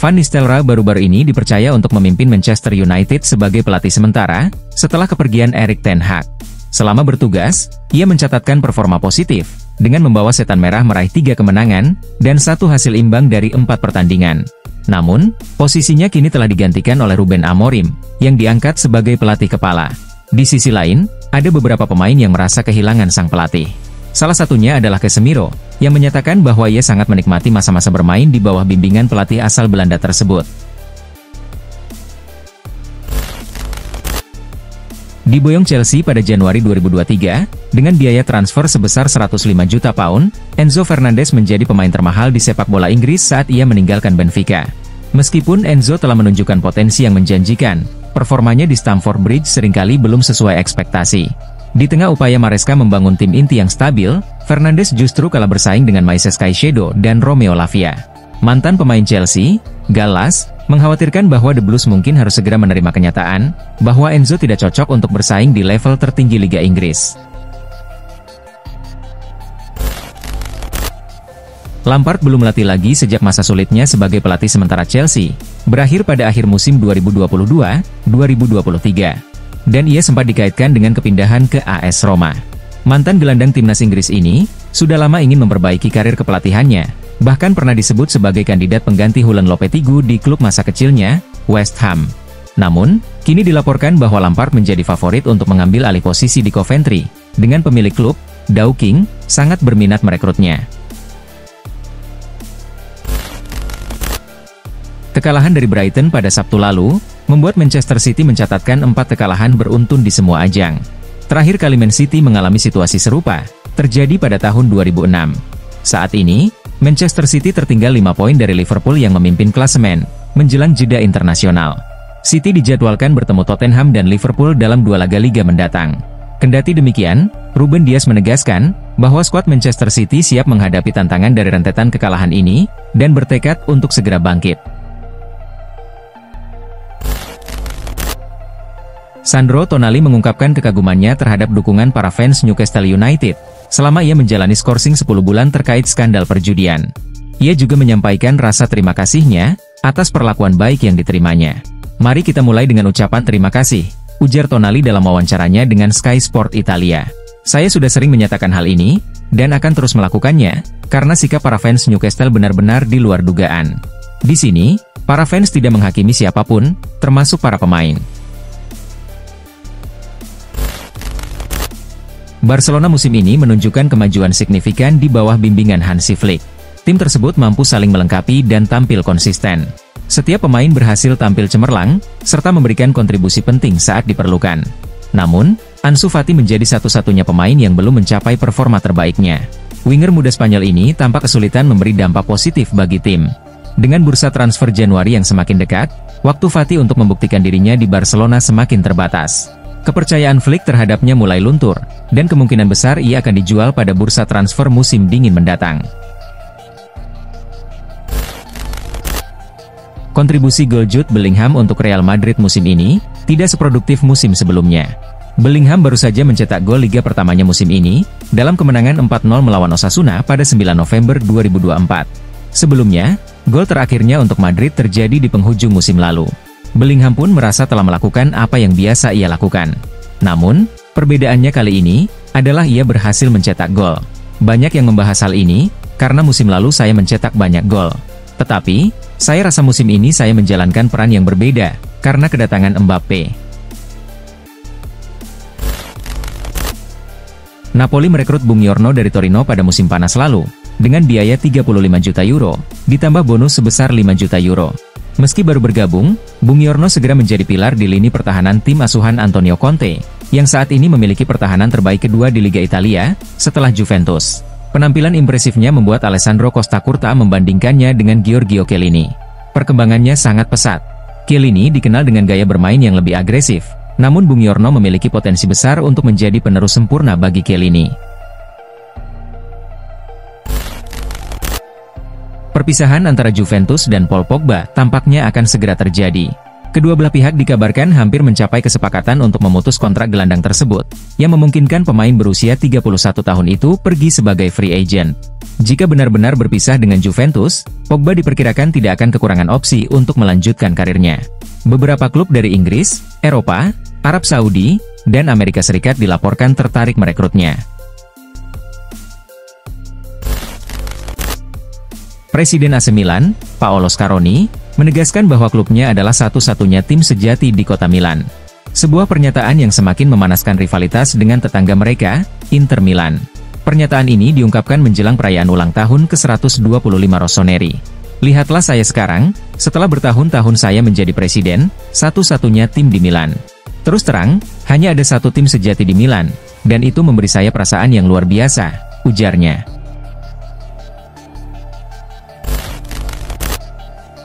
Van Nistelrooy baru-baru ini dipercaya untuk memimpin Manchester United sebagai pelatih sementara, setelah kepergian Erik ten Hag. Selama bertugas, ia mencatatkan performa positif, dengan membawa Setan Merah meraih 3 kemenangan, dan 1 hasil imbang dari 4 pertandingan. Namun, posisinya kini telah digantikan oleh Ruben Amorim, yang diangkat sebagai pelatih kepala. Di sisi lain, ada beberapa pemain yang merasa kehilangan sang pelatih. Salah satunya adalah Casemiro, yang menyatakan bahwa ia sangat menikmati masa-masa bermain di bawah bimbingan pelatih asal Belanda tersebut. Diboyong Chelsea pada Januari 2023, dengan biaya transfer sebesar 105 juta pound, Enzo Fernandez menjadi pemain termahal di sepak bola Inggris saat ia meninggalkan Benfica. Meskipun Enzo telah menunjukkan potensi yang menjanjikan, performanya di Stamford Bridge seringkali belum sesuai ekspektasi. Di tengah upaya Maresca membangun tim inti yang stabil, Fernandes justru kalah bersaing dengan Moises Caicedo dan Romeo Lavia. Mantan pemain Chelsea, Gallas, mengkhawatirkan bahwa The Blues mungkin harus segera menerima kenyataan bahwa Enzo tidak cocok untuk bersaing di level tertinggi Liga Inggris. Lampard belum melatih lagi sejak masa sulitnya sebagai pelatih sementara Chelsea, berakhir pada akhir musim 2022-2023. Dan ia sempat dikaitkan dengan kepindahan ke AS Roma. Mantan gelandang timnas Inggris ini, sudah lama ingin memperbaiki karir kepelatihannya, bahkan pernah disebut sebagai kandidat pengganti Julen Lopetegui di klub masa kecilnya, West Ham. Namun, kini dilaporkan bahwa Lampard menjadi favorit untuk mengambil alih posisi di Coventry, dengan pemilik klub, Dow King, sangat berminat merekrutnya. Kekalahan dari Brighton pada Sabtu lalu, membuat Manchester City mencatatkan 4 kekalahan beruntun di semua ajang. Terakhir kali Man City mengalami situasi serupa, terjadi pada tahun 2006. Saat ini, Manchester City tertinggal 5 poin dari Liverpool yang memimpin klasemen, menjelang jeda internasional. City dijadwalkan bertemu Tottenham dan Liverpool dalam 2 laga Liga mendatang. Kendati demikian, Ruben Dias menegaskan bahwa skuad Manchester City siap menghadapi tantangan dari rentetan kekalahan ini, dan bertekad untuk segera bangkit. Sandro Tonali mengungkapkan kekagumannya terhadap dukungan para fans Newcastle United, selama ia menjalani skorsing 10 bulan terkait skandal perjudian. Ia juga menyampaikan rasa terima kasihnya, atas perlakuan baik yang diterimanya. "Mari kita mulai dengan ucapan terima kasih," ujar Tonali dalam wawancaranya dengan Sky Sport Italia. "Saya sudah sering menyatakan hal ini, dan akan terus melakukannya, karena sikap para fans Newcastle benar-benar di luar dugaan. Di sini, para fans tidak menghakimi siapapun, termasuk para pemain." Barcelona musim ini menunjukkan kemajuan signifikan di bawah bimbingan Hansi Flick. Tim tersebut mampu saling melengkapi dan tampil konsisten. Setiap pemain berhasil tampil cemerlang, serta memberikan kontribusi penting saat diperlukan. Namun, Ansu Fati menjadi satu-satunya pemain yang belum mencapai performa terbaiknya. Winger muda Spanyol ini tampak kesulitan memberi dampak positif bagi tim. Dengan bursa transfer Januari yang semakin dekat, waktu Fati untuk membuktikan dirinya di Barcelona semakin terbatas. Kepercayaan Flick terhadapnya mulai luntur, dan kemungkinan besar ia akan dijual pada bursa transfer musim dingin mendatang. Kontribusi gol Jude Bellingham untuk Real Madrid musim ini, tidak seproduktif musim sebelumnya. Bellingham baru saja mencetak gol liga pertamanya musim ini, dalam kemenangan 4-0 melawan Osasuna pada 9 November 2024. Sebelumnya, gol terakhirnya untuk Madrid terjadi di penghujung musim lalu. Bellingham pun merasa telah melakukan apa yang biasa ia lakukan. Namun, perbedaannya kali ini, adalah ia berhasil mencetak gol. Banyak yang membahas hal ini, karena musim lalu saya mencetak banyak gol. Tetapi, saya rasa musim ini saya menjalankan peran yang berbeda, karena kedatangan Mbappe. Napoli merekrut Bung Yorno dari Torino pada musim panas lalu, dengan biaya 35 juta euro, ditambah bonus sebesar 5 juta euro. Meski baru bergabung, Bung Yorno segera menjadi pilar di lini pertahanan tim asuhan Antonio Conte, yang saat ini memiliki pertahanan terbaik kedua di Liga Italia, setelah Juventus. Penampilan impresifnya membuat Alessandro Costa Curta membandingkannya dengan Giorgio Chiellini. Perkembangannya sangat pesat. Chiellini dikenal dengan gaya bermain yang lebih agresif, namun Bung Yorno memiliki potensi besar untuk menjadi penerus sempurna bagi Chiellini. Perpisahan antara Juventus dan Paul Pogba tampaknya akan segera terjadi. Kedua belah pihak dikabarkan hampir mencapai kesepakatan untuk memutus kontrak gelandang tersebut, yang memungkinkan pemain berusia 31 tahun itu pergi sebagai free agent. Jika benar-benar berpisah dengan Juventus, Pogba diperkirakan tidak akan kekurangan opsi untuk melanjutkan karirnya. Beberapa klub dari Inggris, Eropa, Arab Saudi, dan Amerika Serikat dilaporkan tertarik merekrutnya. Presiden AC Milan, Paolo Scaroni, menegaskan bahwa klubnya adalah satu-satunya tim sejati di kota Milan. Sebuah pernyataan yang semakin memanaskan rivalitas dengan tetangga mereka, Inter Milan. Pernyataan ini diungkapkan menjelang perayaan ulang tahun ke-125 Rossoneri. Lihatlah saya sekarang, setelah bertahun-tahun saya menjadi presiden, satu-satunya tim di Milan. Terus terang, hanya ada satu tim sejati di Milan, dan itu memberi saya perasaan yang luar biasa, ujarnya.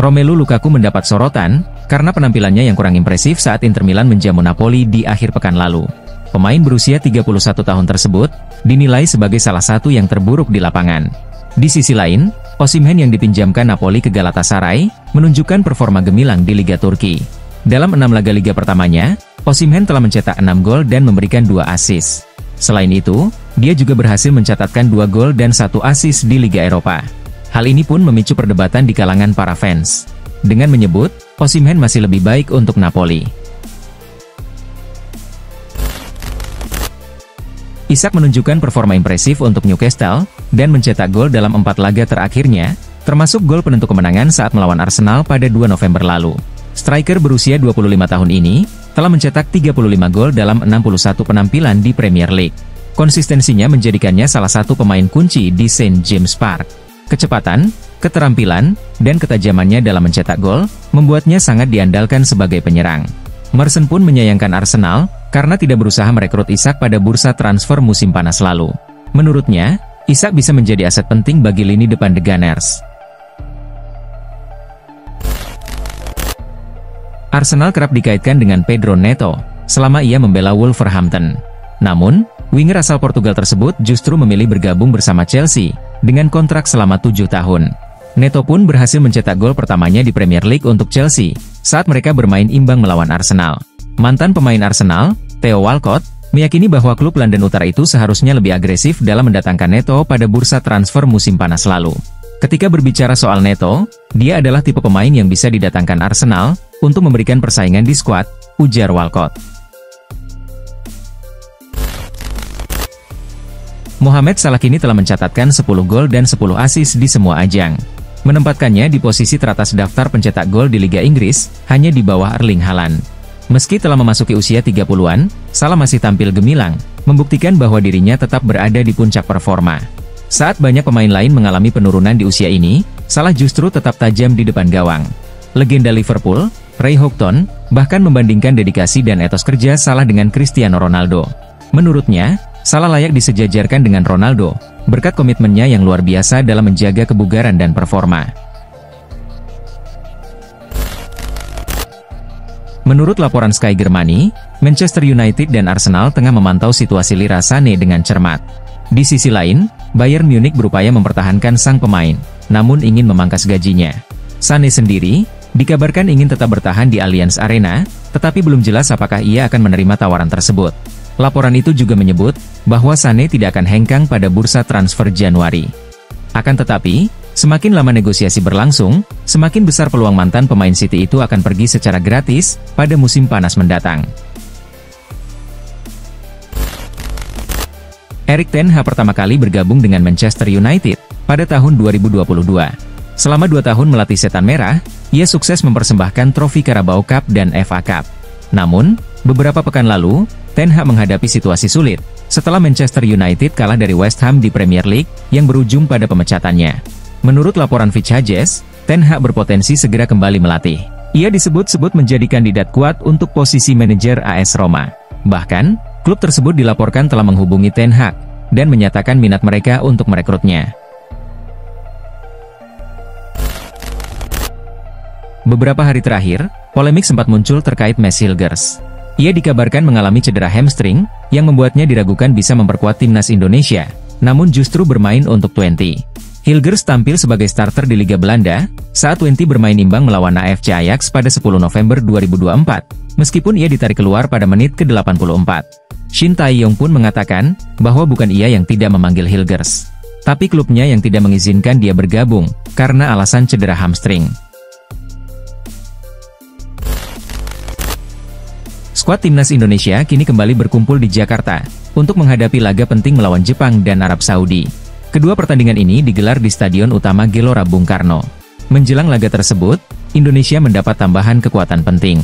Romelu Lukaku mendapat sorotan karena penampilannya yang kurang impresif saat Inter Milan menjamu Napoli di akhir pekan lalu. Pemain berusia 31 tahun tersebut dinilai sebagai salah satu yang terburuk di lapangan. Di sisi lain, Osimhen yang dipinjamkan Napoli ke Galatasaray menunjukkan performa gemilang di Liga Turki. Dalam 6 laga liga pertamanya, Osimhen telah mencetak 6 gol dan memberikan 2 assist. Selain itu, dia juga berhasil mencatatkan 2 gol dan 1 assist di Liga Eropa. Hal ini pun memicu perdebatan di kalangan para fans, dengan menyebut, Osimhen masih lebih baik untuk Napoli. Isak menunjukkan performa impresif untuk Newcastle, dan mencetak gol dalam 4 laga terakhirnya, termasuk gol penentu kemenangan saat melawan Arsenal pada 2 November lalu. Striker berusia 25 tahun ini, telah mencetak 35 gol dalam 61 penampilan di Premier League. Konsistensinya menjadikannya salah satu pemain kunci di St. James Park. Kecepatan, keterampilan, dan ketajamannya dalam mencetak gol, membuatnya sangat diandalkan sebagai penyerang. Merson pun menyayangkan Arsenal, karena tidak berusaha merekrut Isak pada bursa transfer musim panas lalu. Menurutnya, Isak bisa menjadi aset penting bagi lini depan The Gunners. Arsenal kerap dikaitkan dengan Pedro Neto, selama ia membela Wolverhampton. Namun, winger asal Portugal tersebut justru memilih bergabung bersama Chelsea, dengan kontrak selama 7 tahun. Neto pun berhasil mencetak gol pertamanya di Premier League untuk Chelsea, saat mereka bermain imbang melawan Arsenal. Mantan pemain Arsenal, Theo Walcott, meyakini bahwa klub London Utara itu seharusnya lebih agresif dalam mendatangkan Neto pada bursa transfer musim panas lalu. Ketika berbicara soal Neto, dia adalah tipe pemain yang bisa didatangkan Arsenal, untuk memberikan persaingan di skuad, ujar Walcott. Mohamed Salah kini telah mencatatkan 10 gol dan 10 assist di semua ajang. Menempatkannya di posisi teratas daftar pencetak gol di Liga Inggris, hanya di bawah Erling Haaland. Meski telah memasuki usia 30-an, Salah masih tampil gemilang, membuktikan bahwa dirinya tetap berada di puncak performa. Saat banyak pemain lain mengalami penurunan di usia ini, Salah justru tetap tajam di depan gawang. Legenda Liverpool, Ray Houghton, bahkan membandingkan dedikasi dan etos kerja Salah dengan Cristiano Ronaldo. Menurutnya, Salah layak disejajarkan dengan Ronaldo, berkat komitmennya yang luar biasa dalam menjaga kebugaran dan performa. Menurut laporan Sky Germany, Manchester United dan Arsenal tengah memantau situasi Leroy Sané dengan cermat. Di sisi lain, Bayern Munich berupaya mempertahankan sang pemain, namun ingin memangkas gajinya. Sané sendiri, dikabarkan ingin tetap bertahan di Allianz Arena, tetapi belum jelas apakah ia akan menerima tawaran tersebut. Laporan itu juga menyebut, bahwa Sané tidak akan hengkang pada bursa transfer Januari. Akan tetapi, semakin lama negosiasi berlangsung, semakin besar peluang mantan pemain City itu akan pergi secara gratis, pada musim panas mendatang. Erik ten Hag pertama kali bergabung dengan Manchester United, pada tahun 2022. Selama 2 tahun melatih Setan Merah, ia sukses mempersembahkan trofi Carabao Cup dan FA Cup. Namun, beberapa pekan lalu, Ten Hag menghadapi situasi sulit, setelah Manchester United kalah dari West Ham di Premier League, yang berujung pada pemecatannya. Menurut laporan Fitch Hughes, Ten Hag berpotensi segera kembali melatih. Ia disebut-sebut menjadi kandidat kuat untuk posisi manajer AS Roma. Bahkan, klub tersebut dilaporkan telah menghubungi Ten Hag, dan menyatakan minat mereka untuk merekrutnya. Beberapa hari terakhir, polemik sempat muncul terkait Mads Hilgers. Ia dikabarkan mengalami cedera hamstring, yang membuatnya diragukan bisa memperkuat timnas Indonesia, namun justru bermain untuk 20. Hilgers tampil sebagai starter di Liga Belanda, saat Twente bermain imbang melawan AFC Ajax pada 10 November 2024, meskipun ia ditarik keluar pada menit ke-84. Shin Tae-yong pun mengatakan, bahwa bukan ia yang tidak memanggil Hilgers, tapi klubnya yang tidak mengizinkan dia bergabung, karena alasan cedera hamstring. Skuad Timnas Indonesia kini kembali berkumpul di Jakarta, untuk menghadapi laga penting melawan Jepang dan Arab Saudi. Kedua pertandingan ini digelar di Stadion Utama Gelora Bung Karno. Menjelang laga tersebut, Indonesia mendapat tambahan kekuatan penting.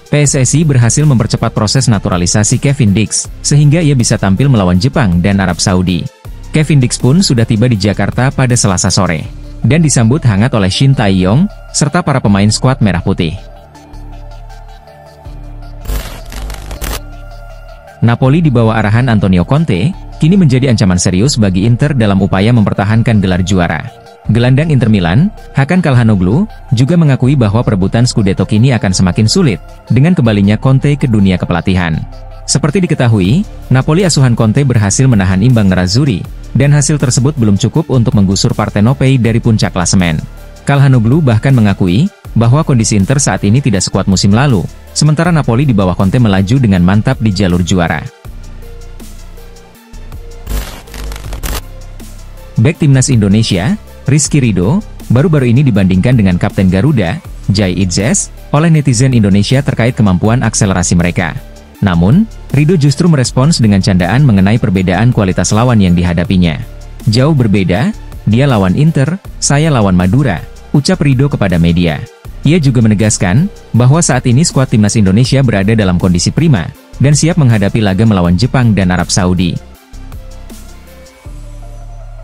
PSSI berhasil mempercepat proses naturalisasi Kevin Dix, sehingga ia bisa tampil melawan Jepang dan Arab Saudi. Kevin Dix pun sudah tiba di Jakarta pada Selasa sore, dan disambut hangat oleh Shin Tae-yong, serta para pemain skuad Merah Putih. Napoli di bawah arahan Antonio Conte, kini menjadi ancaman serius bagi Inter dalam upaya mempertahankan gelar juara. Gelandang Inter Milan, Hakan Calhanoglu, juga mengakui bahwa perebutan Scudetto kini akan semakin sulit, dengan kembalinya Conte ke dunia kepelatihan. Seperti diketahui, Napoli asuhan Conte berhasil menahan imbang Nerazzurri, dan hasil tersebut belum cukup untuk menggusur Partenopei dari puncak klasemen. Calhanoglu bahkan mengakui, bahwa kondisi Inter saat ini tidak sekuat musim lalu, sementara Napoli di bawah Conte melaju dengan mantap di jalur juara. Bek Timnas Indonesia, Rizky Ridho, baru-baru ini dibandingkan dengan Kapten Garuda, Jai Idzes, oleh netizen Indonesia terkait kemampuan akselerasi mereka. Namun, Ridho justru merespons dengan candaan mengenai perbedaan kualitas lawan yang dihadapinya. Jauh berbeda, dia lawan Inter, saya lawan Madura, ucap Ridho kepada media. Ia juga menegaskan, bahwa saat ini skuad Timnas Indonesia berada dalam kondisi prima, dan siap menghadapi laga melawan Jepang dan Arab Saudi.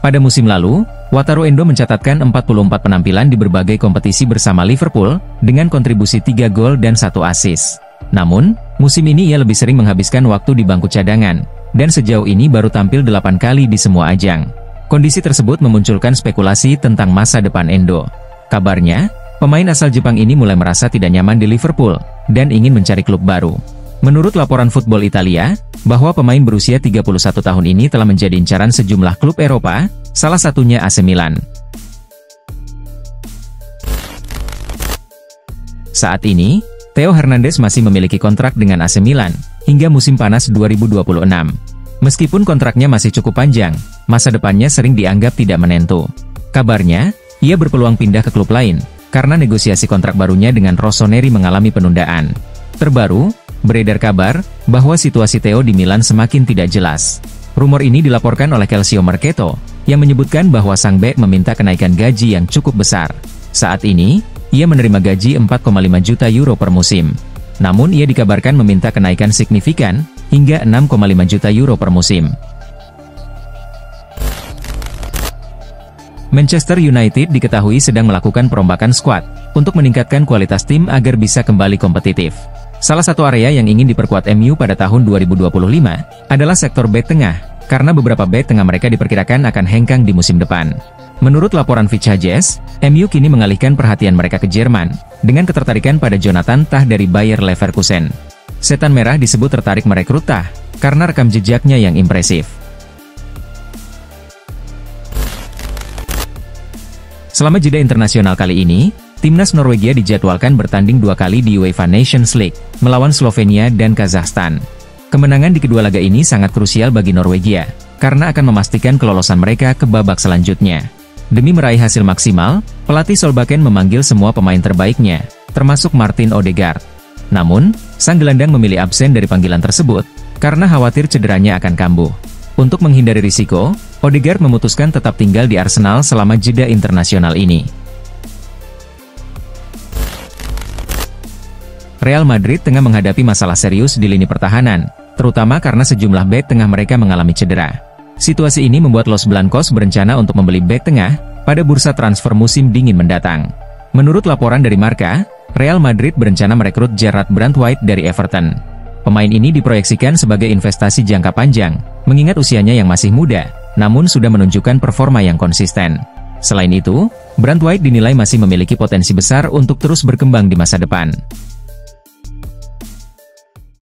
Pada musim lalu, Wataru Endo mencatatkan 44 penampilan di berbagai kompetisi bersama Liverpool, dengan kontribusi 3 gol dan 1 assist. Namun, musim ini ia lebih sering menghabiskan waktu di bangku cadangan, dan sejauh ini baru tampil 8 kali di semua ajang. Kondisi tersebut memunculkan spekulasi tentang masa depan Endo. Kabarnya, pemain asal Jepang ini mulai merasa tidak nyaman di Liverpool, dan ingin mencari klub baru. Menurut laporan Football Italia, bahwa pemain berusia 31 tahun ini telah menjadi incaran sejumlah klub Eropa, salah satunya AC Milan. Saat ini, Theo Hernandez masih memiliki kontrak dengan AC Milan, hingga musim panas 2026. Meskipun kontraknya masih cukup panjang, masa depannya sering dianggap tidak menentu. Kabarnya, ia berpeluang pindah ke klub lain, karena negosiasi kontrak barunya dengan Rossoneri mengalami penundaan. Terbaru, beredar kabar, bahwa situasi Theo di Milan semakin tidak jelas. Rumor ini dilaporkan oleh Calcio Mercato, yang menyebutkan bahwa sang bek meminta kenaikan gaji yang cukup besar. Saat ini, ia menerima gaji 4,5 juta euro per musim. Namun ia dikabarkan meminta kenaikan signifikan, hingga 6,5 juta euro per musim. Manchester United diketahui sedang melakukan perombakan skuad, untuk meningkatkan kualitas tim agar bisa kembali kompetitif. Salah satu area yang ingin diperkuat MU pada tahun 2025, adalah sektor bek tengah, karena beberapa bek tengah mereka diperkirakan akan hengkang di musim depan. Menurut laporan Fichajes, MU kini mengalihkan perhatian mereka ke Jerman, dengan ketertarikan pada Jonathan Tah dari Bayer Leverkusen. Setan Merah disebut tertarik merekrut Tah, karena rekam jejaknya yang impresif. Selama jeda internasional kali ini, Timnas Norwegia dijadwalkan bertanding 2 kali di UEFA Nations League, melawan Slovenia dan Kazakhstan. Kemenangan di kedua laga ini sangat krusial bagi Norwegia, karena akan memastikan kelolosan mereka ke babak selanjutnya. Demi meraih hasil maksimal, pelatih Solbakken memanggil semua pemain terbaiknya, termasuk Martin Odegaard. Namun, sang gelandang memilih absen dari panggilan tersebut, karena khawatir cederanya akan kambuh. Untuk menghindari risiko, Odegaard memutuskan tetap tinggal di Arsenal selama jeda internasional ini. Real Madrid tengah menghadapi masalah serius di lini pertahanan, terutama karena sejumlah bek tengah mereka mengalami cedera. Situasi ini membuat Los Blancos berencana untuk membeli bek tengah pada bursa transfer musim dingin mendatang. Menurut laporan dari Marca, Real Madrid berencana merekrut Gerard Brandtwaite dari Everton. Pemain ini diproyeksikan sebagai investasi jangka panjang, mengingat usianya yang masih muda, namun sudah menunjukkan performa yang konsisten. Selain itu, Brandtwaite dinilai masih memiliki potensi besar untuk terus berkembang di masa depan.